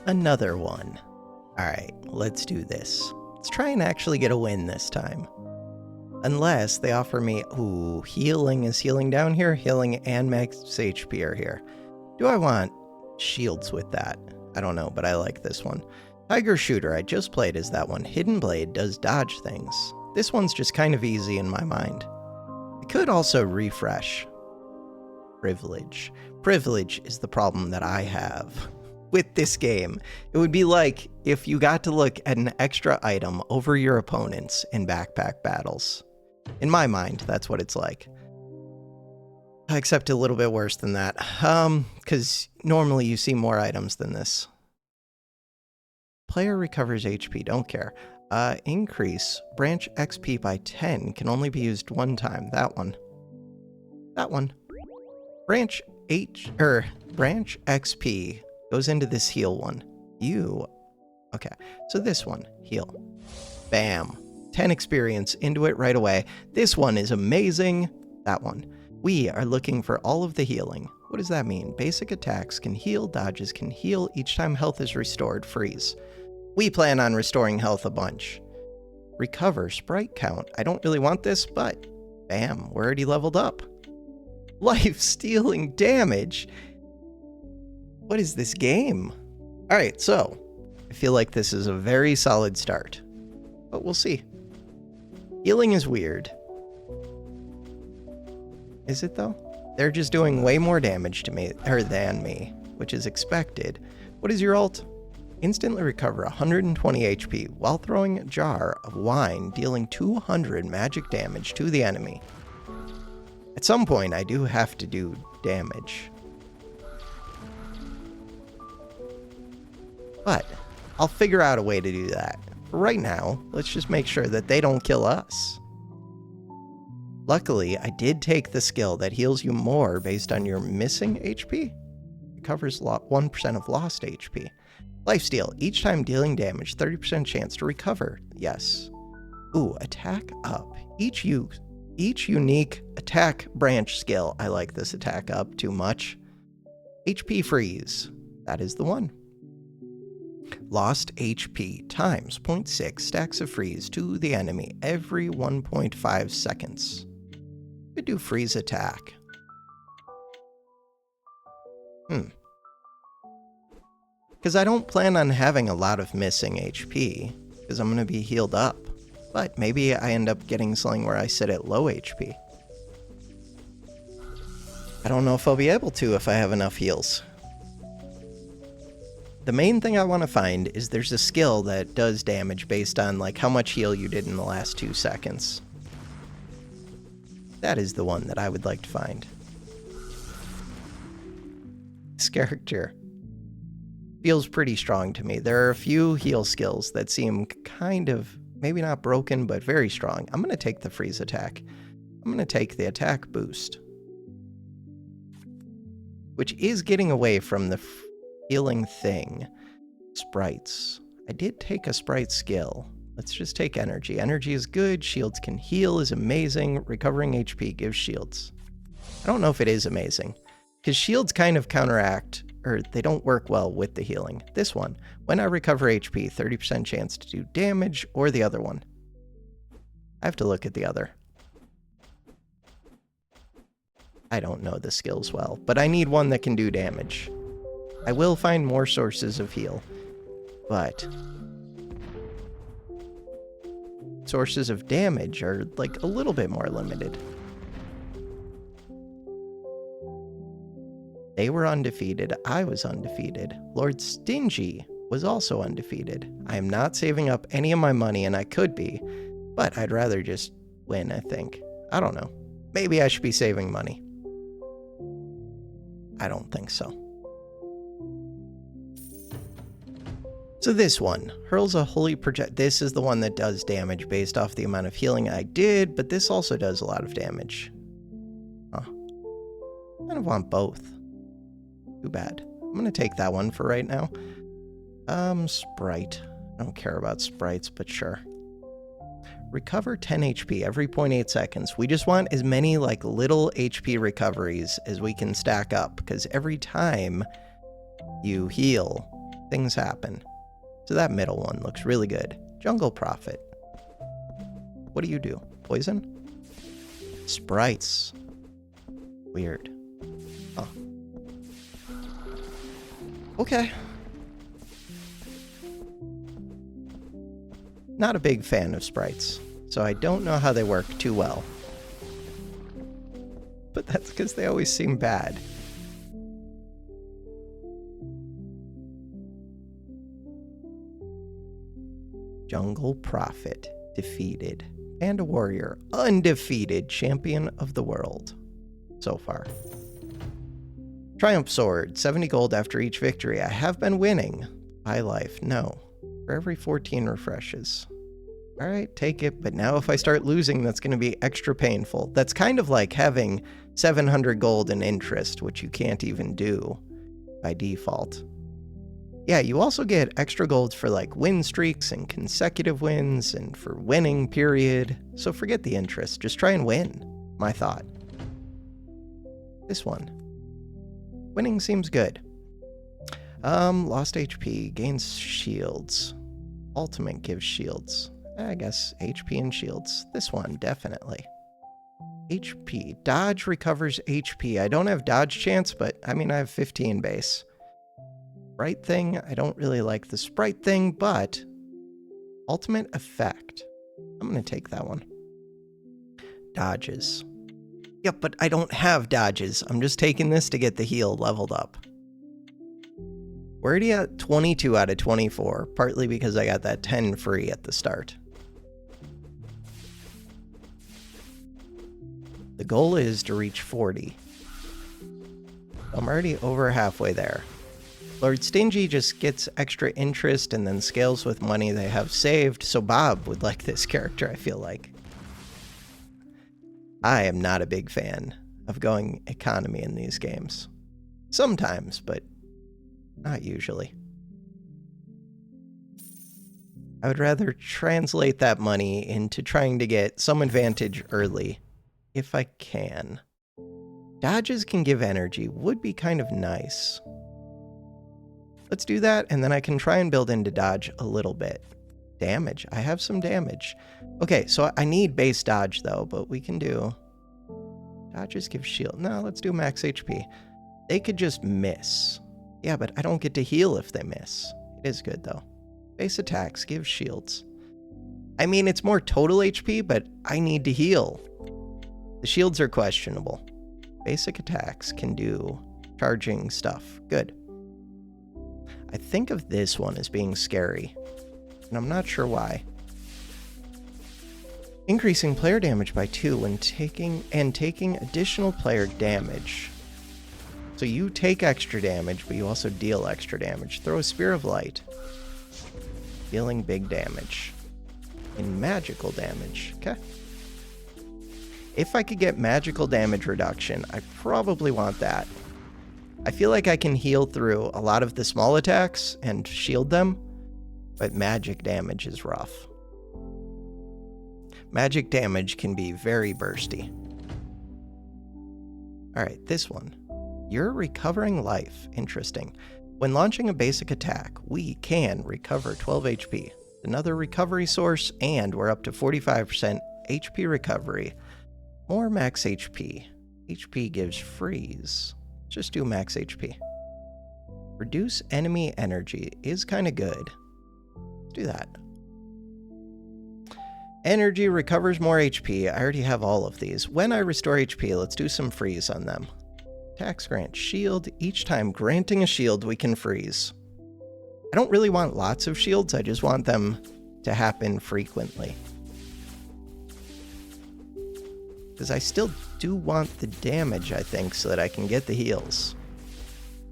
Another one. Alright, let's do this. Let's try and actually get a win this time. Unless they offer me... Ooh, healing. Is healing down here? Healing and max HP are here. Do I want shields with that? I don't know, but I like this one. Tiger Shooter, I just played as that one. Hidden Blade does dodge things. This one's just kind of easy in my mind. I could also refresh. Privilege. Privilege is the problem that I have with this game. It would be like if you got to look at an extra item over your opponents in backpack battles. In my mind, that's what it's like. Except a little bit worse than that. Because normally you see more items than this. Player recovers HP, don't care. Increase branch XP by 10 can only be used one time. That one. That one. Branch XP goes into this heal one. Okay, so this one, heal. Bam. 10 experience into it right away. This one is amazing. That one. We are looking for all of the healing. What does that mean? Basic attacks can heal, dodges can heal. Each time health is restored, freeze. We plan on restoring health a bunch. Recover sprite count. I don't really want this, but bam, we're already leveled up. Life stealing damage. What is this game? All right, so I feel like this is a very solid start, but we'll see. Healing is weird. Is it though? They're just doing way more damage to me, or than me, which is expected. What is your ult? Instantly recover 120 HP while throwing a jar of wine, dealing 200 magic damage to the enemy. At some point, I do have to do damage. But I'll figure out a way to do that. For right now, let's just make sure that they don't kill us. Luckily, I did take the skill that heals you more based on your missing HP. It covers 1% of lost HP. Lifesteal, each time dealing damage, 30% chance to recover. Yes. Ooh, attack up. Each unique attack branch skill. I like this attack up too much. HP freeze. That is the one. Lost HP times 0.6 stacks of freeze to the enemy every 1.5 seconds. Could do freeze attack. Because I don't plan on having a lot of missing HP, because I'm going to be healed up. But maybe I end up getting something where I sit at low HP. I don't know if I'll be able to if I have enough heals. The main thing I want to find is there's a skill that does damage based on like how much heal you did in the last 2 seconds. That is the one that I would like to find. This character feels pretty strong to me. There are a few heal skills that seem kind of, maybe not broken, but very strong. I'm going to take the freeze attack. I'm going to take the attack boost, which is getting away from the healing thing. Sprites. I did take a sprite skill. Let's just take energy. Energy is good. Shields can heal is amazing. Recovering HP gives shields. I don't know if it is amazing, because shields kind of counteract, or they don't work well with the healing. This one, when I recover HP, 30% chance to do damage, or the other one. I have to look at the other. I don't know the skills well, but I need one that can do damage. I will find more sources of heal, but sources of damage are like a little bit more limited. They were undefeated. I was undefeated. Lord Stingy was also undefeated. I am not saving up any of my money, and I could be, but I'd rather just win, I think. I don't know. Maybe I should be saving money. I don't think so. So this one, hurls a holy project. This is the one that does damage based off the amount of healing I did, but this also does a lot of damage. Huh. I kind of want both. Too bad. I'm going to take that one for right now. Sprite. I don't care about sprites, but sure. Recover 10 HP every 0.8 seconds. We just want as many like little HP recoveries as we can stack up, because every time you heal, things happen. So that middle one looks really good. Jungle Prophet. What do you do? Poison? Sprites. Weird. Huh. Okay. Not a big fan of sprites, so I don't know how they work too well. But that's because they always seem bad. Jungle Prophet defeated. Panda Warrior undefeated champion of the world so far. Triumph Sword, 70 gold after each victory. I have been winning. High life, no. For every 14 refreshes. All right, take it, but now if I start losing, that's going to be extra painful. That's kind of like having 700 gold in interest, which you can't even do by default. Yeah, you also get extra golds for like win streaks and consecutive wins and for winning, period. So forget the interest, just try and win, my thought. This one. Winning seems good. Lost HP, gains shields. Ultimate gives shields. I guess HP and shields. This one, definitely. HP. Dodge recovers HP. I don't have dodge chance, but I mean, I have 15 base. Sprite thing, I don't really like the sprite thing, but ultimate effect. I'm going to take that one. Dodges. Yep, but I don't have dodges. I'm just taking this to get the heal leveled up. We're already at 22 out of 24, partly because I got that 10 free at the start. The goal is to reach 40. I'm already over halfway there. Lord Stingy just gets extra interest and then scales with money they have saved, so Bob would like this character, I feel like. I am not a big fan of going economy in these games. Sometimes, but not usually. I would rather translate that money into trying to get some advantage early, if I can. Dodges can give energy, would be kind of nice. Let's do that, and then I can try and build into dodge a little bit. Damage. I have some damage. Okay, so I need base dodge, though, but we can do... Dodges give shield. No, let's do max HP. They could just miss. Yeah, but I don't get to heal if they miss. It is good, though. Base attacks give shields. I mean, it's more total HP, but I need to heal. The shields are questionable. Basic attacks can do charging stuff. Good. I think of this one as being scary, and I'm not sure why. Increasing player damage by 2 when taking additional player damage. So you take extra damage, but you also deal extra damage. Throw a Spear of Light. Dealing big damage. And magical damage. Okay. If I could get magical damage reduction, I probably want that. I feel like I can heal through a lot of the small attacks and shield them, but magic damage is rough. Magic damage can be very bursty. Alright, this one. You're recovering life. Interesting. When launching a basic attack, we can recover 12 HP. Another recovery source, and we're up to 45% HP recovery. More max HP. HP gives freeze. Just do max HP. Reduce enemy energy is kind of good. Let's do that. Energy recovers more HP. I already have all of these. When I restore HP, let's do some freeze on them. Attacks grant shield. Each time granting a shield, we can freeze. I don't really want lots of shields. I just want them to happen frequently. Because I still do want the damage, I think, so that I can get the heals.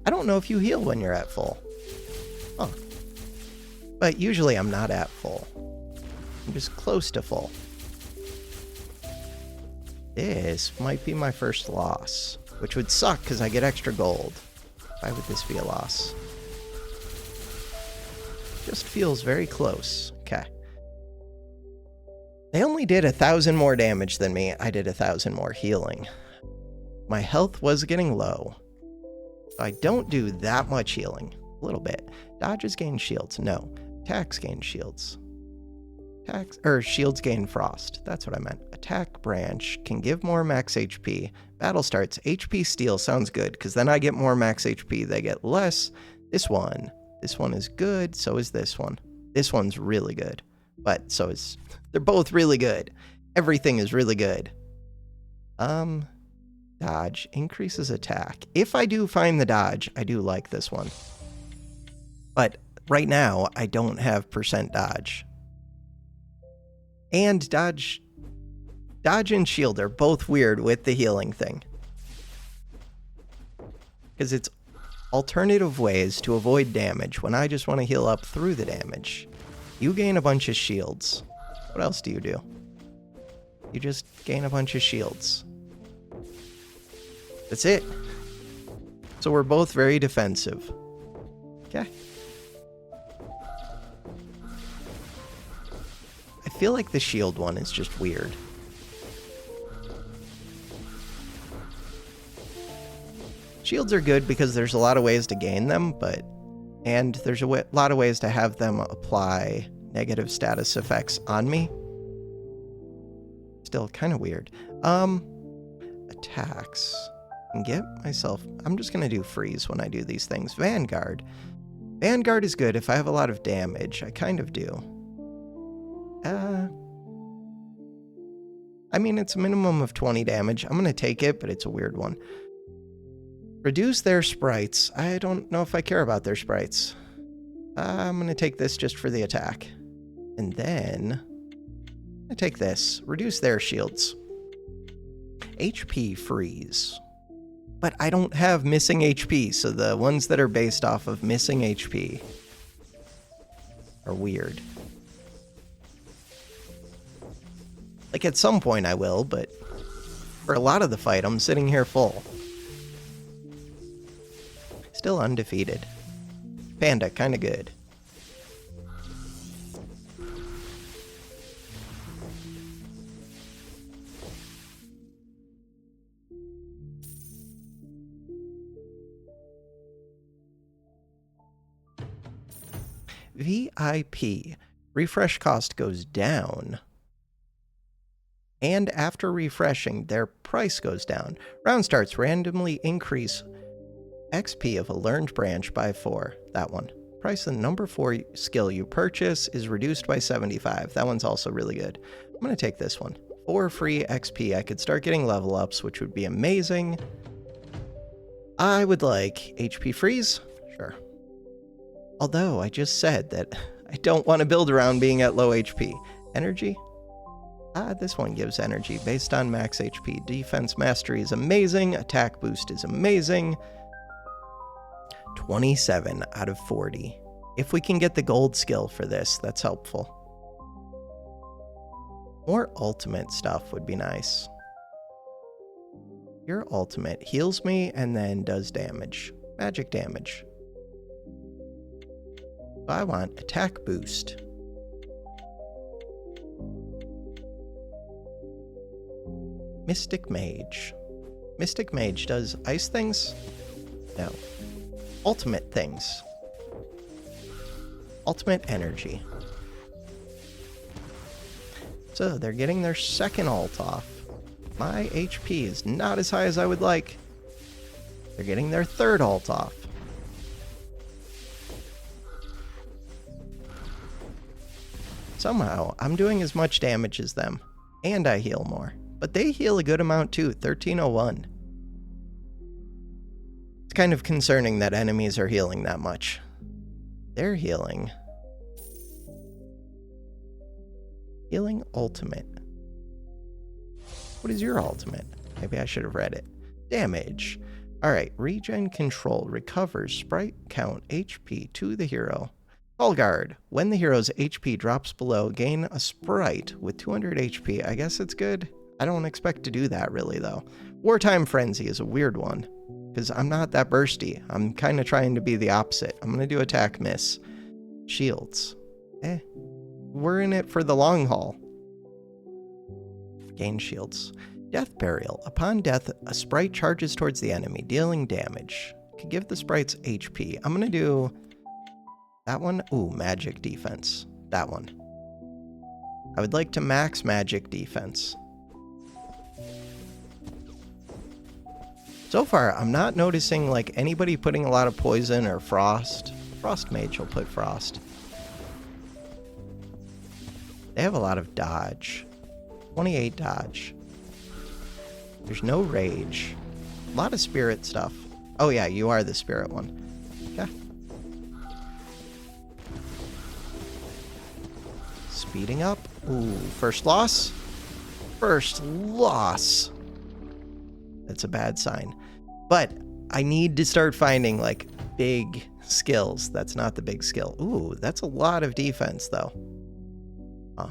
I don't know if you heal when you're at full. Huh. But usually I'm not at full. I'm just close to full. This might be my first loss, which would suck because I get extra gold. Why would this be a loss? Just feels very close. Okay. They only did 1,000 more damage than me. I did 1,000 more healing. My health was getting low. So I don't do that much healing. little bit. Dodges gain shields. No. Attacks gain shields. Shields gain frost. That's what I meant. Attack branch can give more max HP. Battle starts. HP steal sounds good, because then I get more max HP. They get less. This one is good. So is this one. This one's really good. But so is... They're both really good. Everything is really good. Dodge increases attack. If I do find the dodge, I do like this one. But right now, I don't have percent dodge. And dodge and shield are both weird with the healing thing. Because it's alternative ways to avoid damage when I just want to heal up through the damage. You gain a bunch of shields. What else do? You just gain a bunch of shields. That's it. So we're both very defensive. Okay. I feel like the shield one is just weird. Shields are good because there's a lot of ways to gain them, and there's a lot of ways to have them apply negative status effects on me. Still kind of weird. Attacks. I'm just going to do freeze when I do these things. Vanguard. Vanguard is good if I have a lot of damage. I kind of do. I mean, it's a minimum of 20 damage. I'm going to take it, but it's a weird one. Reduce their sprites. I don't know if I care about their sprites. I'm going to take this just for the attack. And then I take this. Reduce their shields. HP freeze. But I don't have missing HP, so the ones that are based off of missing HP are weird. Like, at some point I will, but for a lot of the fight, I'm sitting here full. Still undefeated. Panda, kinda good. VIP. Refresh cost goes down. And after refreshing, their price goes down. Round starts. Randomly increase XP of a learned branch by 4. That one. Price of the number 4 skill you purchase is reduced by 75. That one's also really good. I'm going to take this one. 4 free XP. I could start getting level ups, which would be amazing. I would like HP freeze. Sure. Although I just said that I don't want to build around being at low HP. Energy? This one gives energy based on max HP. Defense mastery is amazing. Attack boost is amazing. 27 out of 40. If we can get the gold skill for this, that's helpful. More ultimate stuff would be nice. Your ultimate heals me and then does damage. Magic damage. I want attack boost. Mystic Mage. Mystic Mage does ice things? No. Ultimate things. Ultimate energy. So they're getting their second ult off. My HP is not as high as I would like. They're getting their third ult off. Somehow, I'm doing as much damage as them, and I heal more. But they heal a good amount too, 1301. It's kind of concerning that enemies are healing that much. They're healing. Healing ultimate. What is your ultimate? Maybe I should have read it. Damage. Alright, regen control recovers sprite count HP to the hero. Call guard. When the hero's HP drops below, gain a sprite with 200 HP. I guess it's good. I don't expect to do that really though. Wartime Frenzy is a weird one, because I'm not that bursty. I'm kind of trying to be the opposite. I'm going to do attack miss. Shields. We're in it for the long haul. Gain shields. Death Burial. Upon death, a sprite charges towards the enemy, dealing damage. Could give the sprites HP. I'm going to do That one? Ooh, magic defense. That one. I would like to max magic defense. So far, I'm not noticing like anybody putting a lot of poison or frost. Frost mage will put frost. They have a lot of dodge. 28 dodge. There's no rage. A lot of spirit stuff. Oh yeah, you are the spirit one. Okay. Speeding up. Ooh, first loss? First loss. That's a bad sign. But I need to start finding like big skills. That's not the big skill. Ooh, that's a lot of defense though. Huh.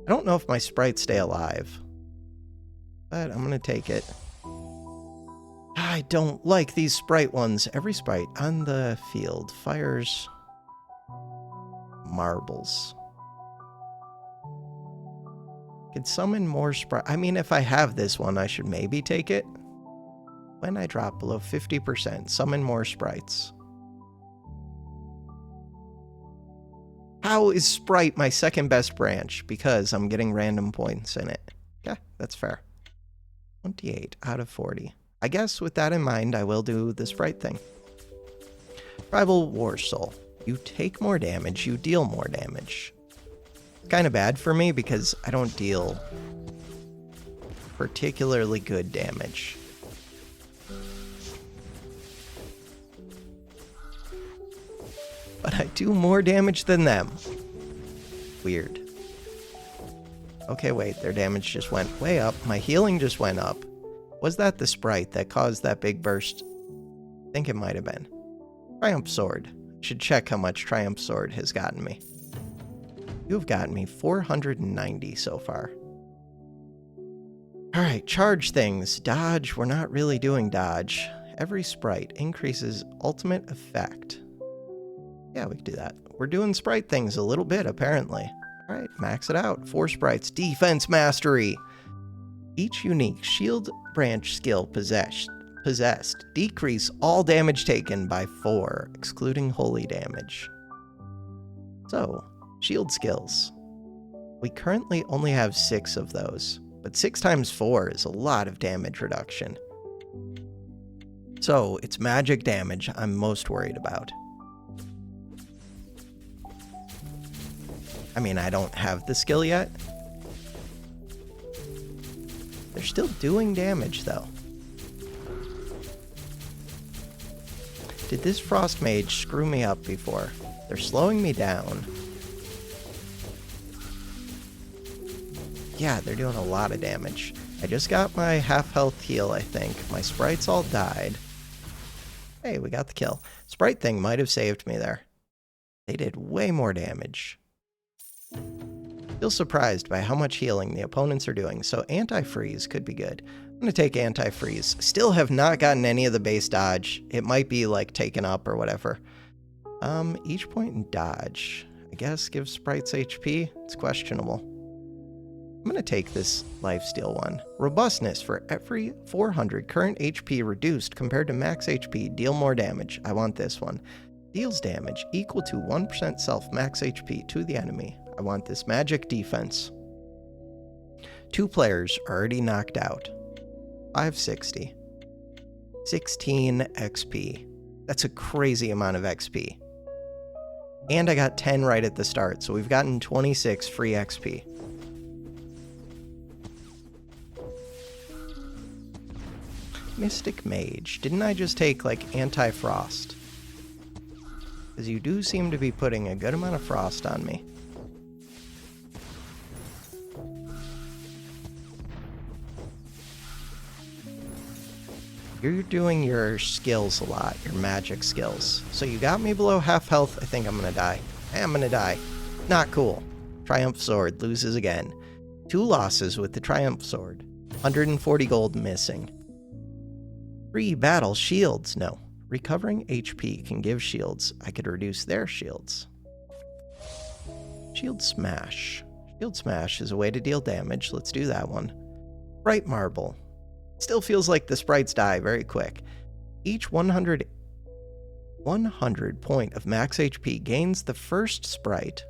I don't know if my sprites stay alive, but I'm gonna take it. I don't like these sprite ones. Every sprite on the field fires marbles. Could summon more sprite. I mean, if I have this one, I should maybe take it. When I drop below 50%, summon more sprites. How is Sprite my second best branch? Because I'm getting random points in it. Yeah, that's fair. 28 out of 40. I guess with that in mind, I will do the Sprite thing. Rival War Soul. You take more damage, you deal more damage. It's kind of bad for me because I don't deal particularly good damage. But I do more damage than them. Weird. Okay, wait, their damage just went way up. My healing just went up. Was that the sprite that caused that big burst? I think it might have been. Triumph Sword. Should check how much Triumph Sword has gotten me. You've gotten me 490 so far. Alright, charge things. Dodge. We're not really doing dodge. Every sprite increases ultimate effect. Yeah, we can do that. We're doing sprite things a little bit, apparently. Alright, max it out. 4 sprites. Defense Mastery. Each unique shield branch skill possessed. Decrease all damage taken by 4, excluding holy damage. So, shield skills. We currently only have 6 of those, but 6 times 4 is a lot of damage reduction. So, it's magic damage I'm most worried about. I mean, I don't have the skill yet. They're still doing damage, though. Did this Frost Mage screw me up before? They're slowing me down. Yeah, they're doing a lot of damage. I just got my half-health heal, I think. My sprites all died. Hey, we got the kill. Sprite thing might have saved me there. They did way more damage. Still surprised by how much healing the opponents are doing, so anti-freeze could be good. I'm going to take anti-freeze. Still have not gotten any of the base dodge. It might be like taken up or whatever. Each point in dodge. I guess gives sprites HP. It's questionable. I'm going to take this lifesteal one. Robustness for every 400 current HP reduced compared to max HP. Deal more damage. I want this one. Deals damage equal to 1% self max HP to the enemy. I want this magic defense. 2 players already knocked out. 560. 16 XP. That's a crazy amount of XP. And I got 10 right at the start, so we've gotten 26 free XP. Mystic Mage. Didn't I just take, like, anti-frost? Because you do seem to be putting a good amount of frost on me. You're doing your skills a lot, your magic skills. So you got me below half health. I think I'm gonna die. I'm gonna die. Not cool. Triumph Sword loses again. 2 losses with the Triumph Sword. 140 gold missing. Free battle shields. No. Recovering HP can give shields. I could reduce their shields. Shield Smash. Shield Smash is a way to deal damage. Let's do that one. Bright Marble. Still feels like the sprites die very quick. Each 100 100 point of max HP gains the first sprite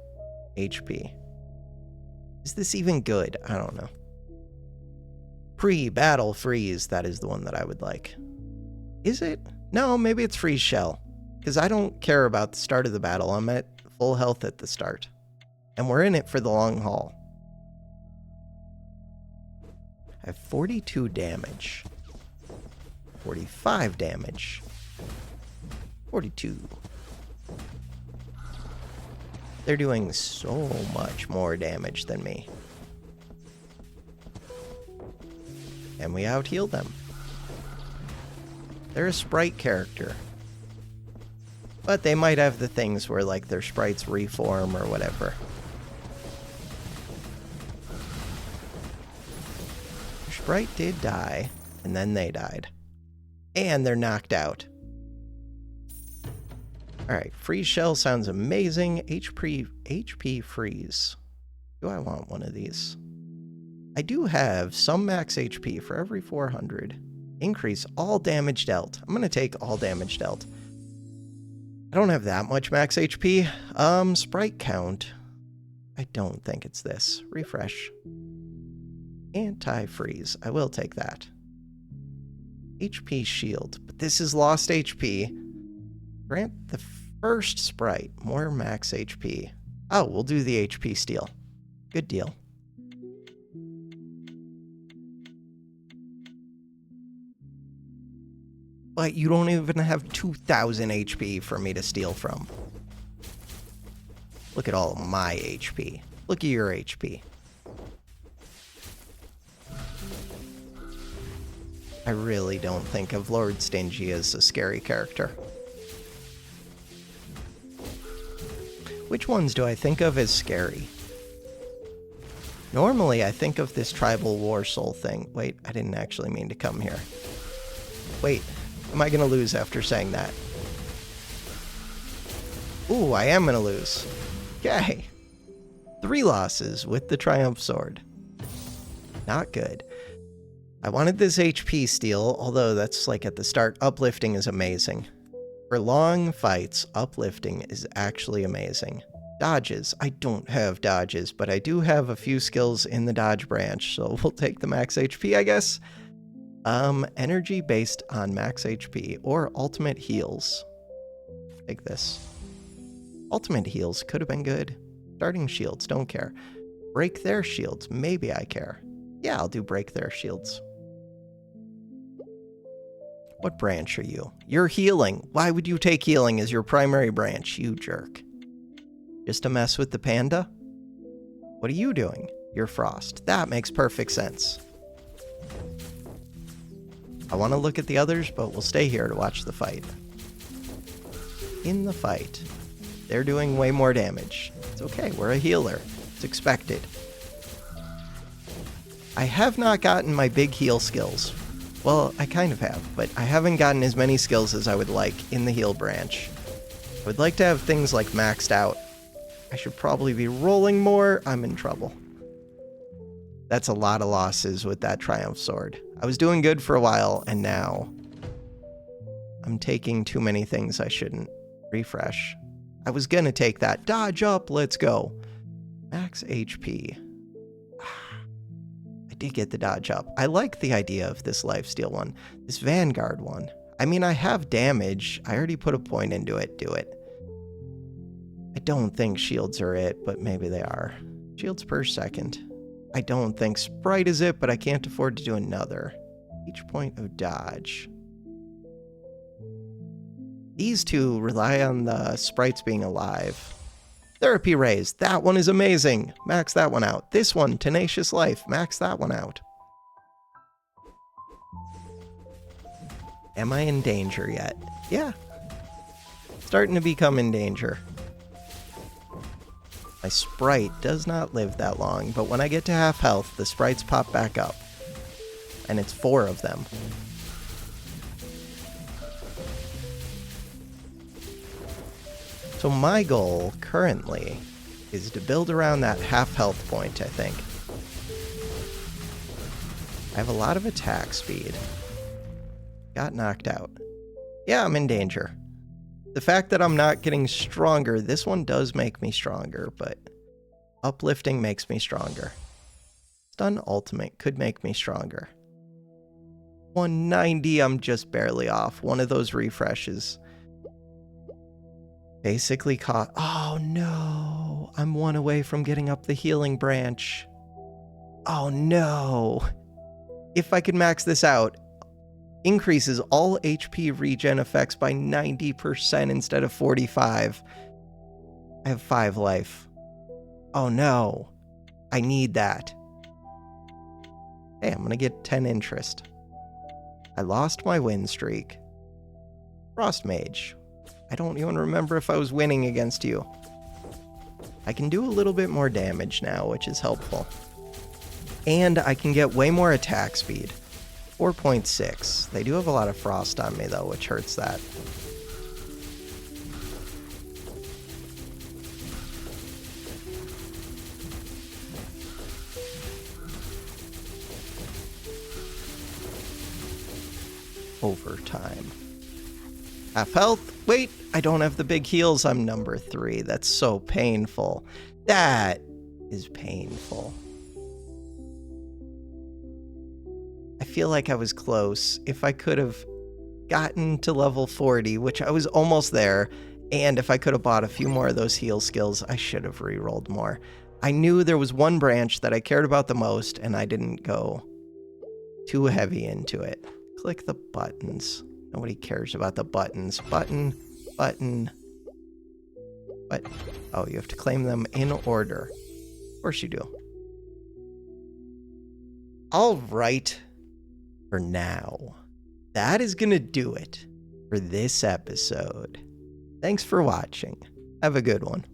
HP. Is this even good? I don't know. Pre-battle freeze, that is the one that I would like. Is it? No, maybe it's freeze shell. Because I don't care about the start of the battle. I'm at full health at the start. And we're in it for the long haul. I have 42 damage. 45 damage. 42. They're doing so much more damage than me. And we out-healed them. They're a sprite character. But they might have the things where, like, their sprites reform or whatever. Their sprite did die, and then they died. And they're knocked out. Alright, freeze shell sounds amazing. HP freeze. Do I want one of these? I do have some max HP for every 400. Increase all damage dealt. I'm going to take all damage dealt. I don't have that much max HP. Sprite count. I don't think it's this. Refresh. Anti-freeze. I will take that. HP shield. But this is lost HP. Grant the first sprite more max HP. Oh, we'll do the HP steal. Good deal. But you don't even have 2,000 HP for me to steal from. Look at all of my HP. Look at your HP. I really don't think of Lord Stingy as a scary character. Which ones do I think of as scary? Normally, I think of this tribal war soul thing. Wait, I didn't actually mean to come here. Wait. Am I going to lose after saying that? Ooh, I am going to lose. Okay. 3 losses with the Triumph Sword. Not good. I wanted this HP steal, although that's like at the start. Uplifting is amazing. For long fights, uplifting is actually amazing. Dodges. I don't have dodges, but I do have a few skills in the dodge branch, so we'll take the max HP, I guess. Energy based on max HP or ultimate heals. Take this. Ultimate heals could have been good. Starting shields, don't care. Break their shields, maybe I care. Yeah, I'll do break their shields. What branch are you? You're healing. Why would you take healing as your primary branch, you jerk? Just to mess with the panda? What are you doing? You're frost. That makes perfect sense. I want to look at the others, but we'll stay here to watch the fight. In the fight, they're doing way more damage. It's okay, we're a healer. It's expected. I have not gotten my big heal skills. Well, I kind of have, but I haven't gotten as many skills as I would like in the heal branch. I would like to have things like maxed out. I should probably be rolling more. I'm in trouble. That's a lot of losses with that Triumph Sword. I was doing good for a while, and now I'm taking too many things I shouldn't. Refresh. I was gonna take that. Dodge up, let's go. Max HP. I did get the dodge up. I like the idea of this lifesteal one. This Vanguard one. I mean, I have damage. I already put a point into it. Do it. I don't think shields are it, but maybe they are. Shields per second. I don't think Sprite is it, but I can't afford to do another. Each point of dodge. These two rely on the sprites being alive. Therapy Rays. That one is amazing. Max that one out. This one, Tenacious Life. Max that one out. Am I in danger yet? Yeah. Starting to become in danger. My sprite does not live that long, but when I get to half health, the sprites pop back up. And it's 4 of them. So my goal, currently, is to build around that half health point, I think. I have a lot of attack speed. Got knocked out. Yeah, I'm in danger. The fact that I'm not getting stronger, this one does make me stronger, but uplifting makes me stronger. Stun ultimate could make me stronger. 190, I'm just barely off. One of those refreshes basically caught. Oh no, I'm one away from getting up the healing branch. Oh no. If I could max this out, increases all HP regen effects by 90% instead of 45. I have 5 life. Oh no. I need that. Hey, I'm gonna get 10 interest. I lost my win streak. Frost Mage. I don't even remember if I was winning against you. I can do a little bit more damage now, which is helpful. And I can get way more attack speed. 4.6. They do have a lot of frost on me though, which hurts that. Overtime. Half health. Wait, I don't have the big heals. I'm number 3. That's so painful. That is painful. I feel like I was close. If I could have gotten to level 40, which I was almost there, and if I could have bought a few more of those heal skills, I should have rerolled more. I knew there was one branch that I cared about the most, and I didn't go too heavy into it. Click the buttons. Nobody cares about the buttons. Button, button. What? Oh, you have to claim them in order. Of course you do. All right. For now, that is gonna do it for this episode. Thanks for watching. Have a good one.